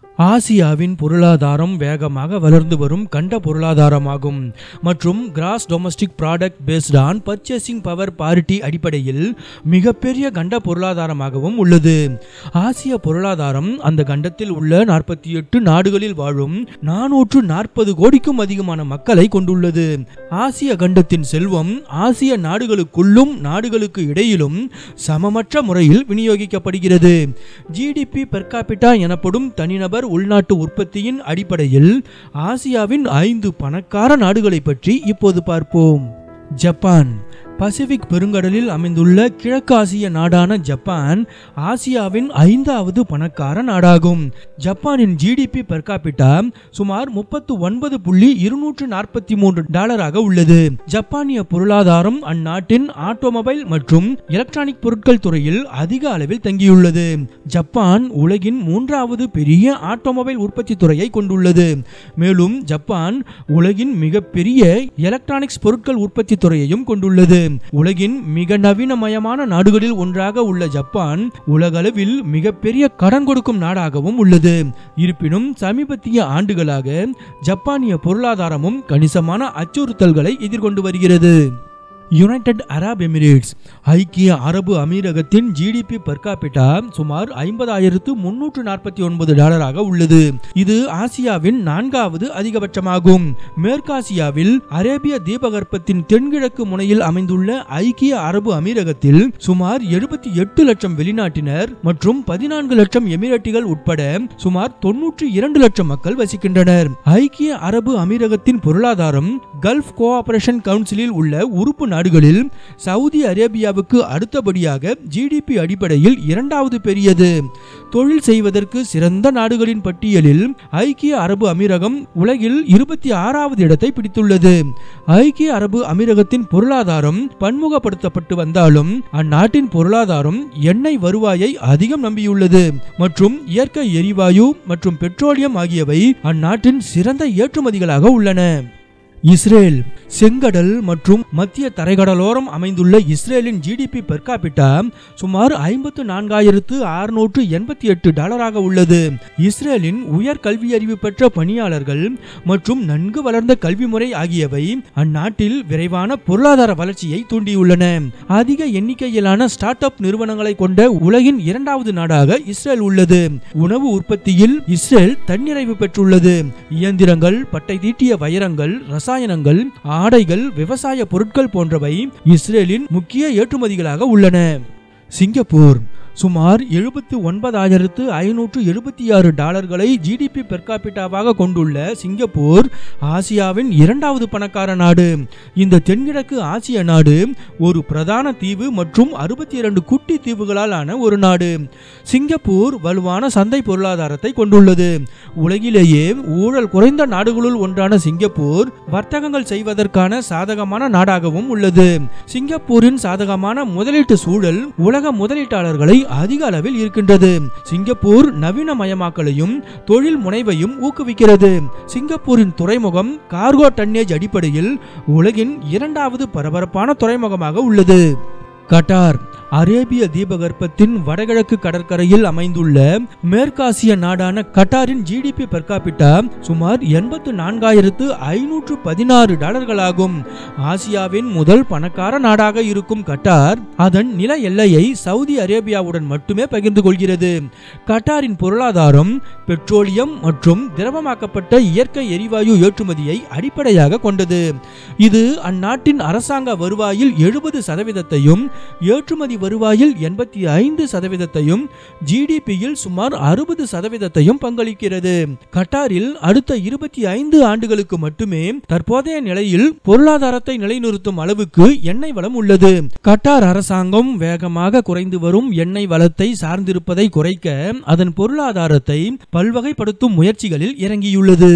ஆசியாவின் பொருளாதாரம் வேகமாக வளர்ந்து வரும் கண்ட பொருளாதாரமாகும் மற்றும் gross domestic product based on purchasing power parity அடிப்படையில் மிகப்பெரிய கண்ட பொருளாதாரமாகவும் உள்ளது. ஆசிய பொருளாதாரம் அந்த கண்டத்தில் உள்ள 48 நாடுகளில் வாழும் 440 கோடிக்கும் அதிகமான மக்களை கொண்டுள்ளது. ஆசிய கண்டத்தின் செல்வம் ஆசிய நாடுகளுக்குள்ளும் நாடுகளுக்கு இடையிலும் சமமற்ற முறையில் விநியோகிக்கப்படுகிறது. ஜிடிபி பெர் கேபிட்டா எனப்படும் தனிநபர் உள்நாட்டு உற்பத்தியின் அடிப்படையில் ஆசியாவின் 5 பணக்கார நாடுகளை பற்றி இப்போது பார்ப்போம். ஜப்பான். பசிபிக் பெருங்கடலில் அமைந்துள்ள கிழக்கு ஆசிய நாடான ஜப்பான் ஆசியாவின் 5வது பணக்கார நாடாகும். ஜப்பானின் ஜிடிபி பெர் கேபிட்டா சுமார் $39.243 உள்ளது. ஜப்பானிய பொருளாதாரம் அந்நாட்டின் ஆட்டோமொபைல் மற்றும் எலக்ட்ரானிக் பொருட்கள் துறையில் அதிக அளவில் தங்கியுள்ளது. ஜப்பான் உலகின் 3வது பெரிய ஆட்டோமொபைல் உற்பத்தி துறையை கொண்டுள்ளது. மேலும் ஜப்பான் உலகின் மிகப்பெரிய எலக்ட்ரானிக்ஸ் பொருட்கள் உற்பத்தி துறையையும் கொண்டுள்ளது. உலகின் மிக நவீனமயமான நாடுகளில் ஒன்றாக உள்ள ஜப்பான் உலகளவில் மிகப்பெரிய கடன் கொடுக்கும் நாடாகவும் உள்ளது. இருப்பினும் சமீபத்திய ஆண்டுகளாக ஜப்பானிய பொருளாதாரமும் கணிசமான அச்சுறுத்தல்களை எதிர்கொண்டு வருகிறது. United Arab Emirates. ஐக்கிய அரபு அமீரகத்தின் ஜிடிபி பெர் கேபிட்டா சுமார் $50,349 உள்ளது. இது ஆசியாவின் 4வது அதிகபட்சமாகும். மேற்காசியாவில் அரேபிய தீபகற்பத்தின் தென்கிழக்கு முனையில் அமைந்துள்ள ஐக்கிய அரபு அமீரகத்தில் சுமார் 78 லட்சம் வெளிநாட்டினர் மற்றும் 14 லட்சம் எமிரேட்டிகள் உட்பட சுமார் 92 லட்சம் மக்கள் வசிக்கின்றனர். ஐக்கிய அரபு அமீரகத்தின் பொருளாதாரம் கல்ஃப் கோஆபரேஷன் கவுன்சிலில் உள்ள உறுப்பு நாடுகளில் சவுதி அரேபியாவுக்கு அடுத்தபடியாக ஜிடிபி அடிப்படையில் 2வது பெரியது. தொழில் செய்வதற்கு சிறந்த நாடுகளின் பட்டியலில் ஐக்கிய அரபு அமீரகம் உலகில் 26வது இடத்தை பிடித்துள்ளது. ஐக்கிய அரபு அமீரகத்தின் பொருளாதாரம் பன்முகப்படுத்தப்பட்டு வந்தாலும் அந்நாட்டின் பொருளாதாரம் எண்ணெய் வருவாயை அதிகம் நம்பியுள்ளது மற்றும் இயற்கை எரிவாயு மற்றும் பெட்ரோலியம் ஆகியவை அந்நாட்டின் சிறந்த ஏற்றுமதிகளாக உள்ளன. இஸ்ரேல். செங்கடல் மற்றும் மத்திய தரைக்கடலோரம் அமைந்துள்ள இஸ்ரேலின் ஜிடிபி பெர் கேபிட்டா சுமார் $54,688 உள்ளது. இஸ்ரேலின் உயர் கல்வி அறிவு பெற்ற பணியாளர்கள் மற்றும் நன்கு வளர்ந்த கல்வி முறை ஆகியவை அந்நாட்டில் விரைவான பொருளாதார வளர்ச்சியை தூண்டியுள்ளன. அதிக எண்ணிக்கையிலான ஸ்டார்ட் அப் நிறுவனங்களை கொண்ட உலகின் 2வது நாடாக இஸ்ரேல் உள்ளது. உணவு உற்பத்தியில் இஸ்ரேல் தன்னிறைவு பெற்றுள்ளது. இயந்திரங்கள், பட்டை தீட்டிய வைரங்கள், ரசாயனங்கள், ஆடைகள், விவசாய பொருட்கள் போன்றவை இஸ்ரேலின் முக்கிய ஏற்றுமதிகளாக உள்ளன. சிங்கப்பூர். சுமார் $79,576 ஜிடிபி பெர் கேபிட்டாவாக கொண்டுள்ள சிங்கப்பூர் ஆசியாவின் 2வது பணக்கார நாடு. இந்த தென்கிழக்கு ஆசிய நாடு ஒரு பிரதான தீவு மற்றும் 62 குட்டி தீவுகளால் ஆன ஒரு நாடு. சிங்கப்பூர் வலுவான சந்தை பொருளாதாரத்தை கொண்டுள்ளது. உலகிலேயே ஊழல் குறைந்த நாடுகளுள் ஒன்றான சிங்கப்பூர் வர்த்தகங்கள் செய்வதற்கான சாதகமான நாடாகவும் உள்ளது. சிங்கப்பூரின் சாதகமான முதலீட்டு சூழல் உலக முதலீட்டாளர்களை அதிக அளவில் இருக்கின்றது. சிங்கப்பூர் நவீனமயமாக்கலையும் தொழில் முனைவையும் ஊக்குவிக்கிறது. சிங்கப்பூரின் துறைமுகம் கார்கோ டன்னேஜ் அடிப்படையில் உலகின் 2வது பரபரப்பான துறைமுகமாக உள்ளது. கட்டார். அரேபிய தீபகற்பத்தின் வடகிழக்கு கடற்கரையில் அமைந்துள்ள மேற்காசிய நாடான கட்டாரின் ஜிடிபி பெர் கேபிட்டா சுமார் $84,516 ஆகும். ஆசியாவின் முதல் பணக்கார நாடாக இருக்கும் கட்டார் அதன் நில எல்லையை சவுதி அரேபியாவுடன் மட்டுமே பகிர்ந்து கொள்கிறது. கட்டாரின் பொருளாதாரம் பெட்ரோலியம் மற்றும் திரவமாக்கப்பட்ட இயற்கை எரிவாயு ஏற்றுமதியை அடிப்படையாக கொண்டது. இது அந்நாட்டின் அரசாங்க வருவாயில் 70%, ஏற்றுமதி வருவாயில் 85%, ஜிடிபியில் சுமார் 60% பங்களிக்கிறது. கட்டாரில் அடுத்த 25 ஆண்டுகளுக்கு மட்டுமே தற்போதைய நிலையில் பொருளாதாரத்தை நிலைநிறுத்தும் அளவுக்கு எண்ணெய் வளம் உள்ளது. கட்டார் அரசாங்கம் வேகமாக குறைந்து வரும் எண்ணெய் வளத்தை சார்ந்திருப்பதை குறைக்க அதன் பொருளாதாரத்தை பல்வகைப்படுத்தும் முயற்சிகளில் இறங்கியுள்ளது.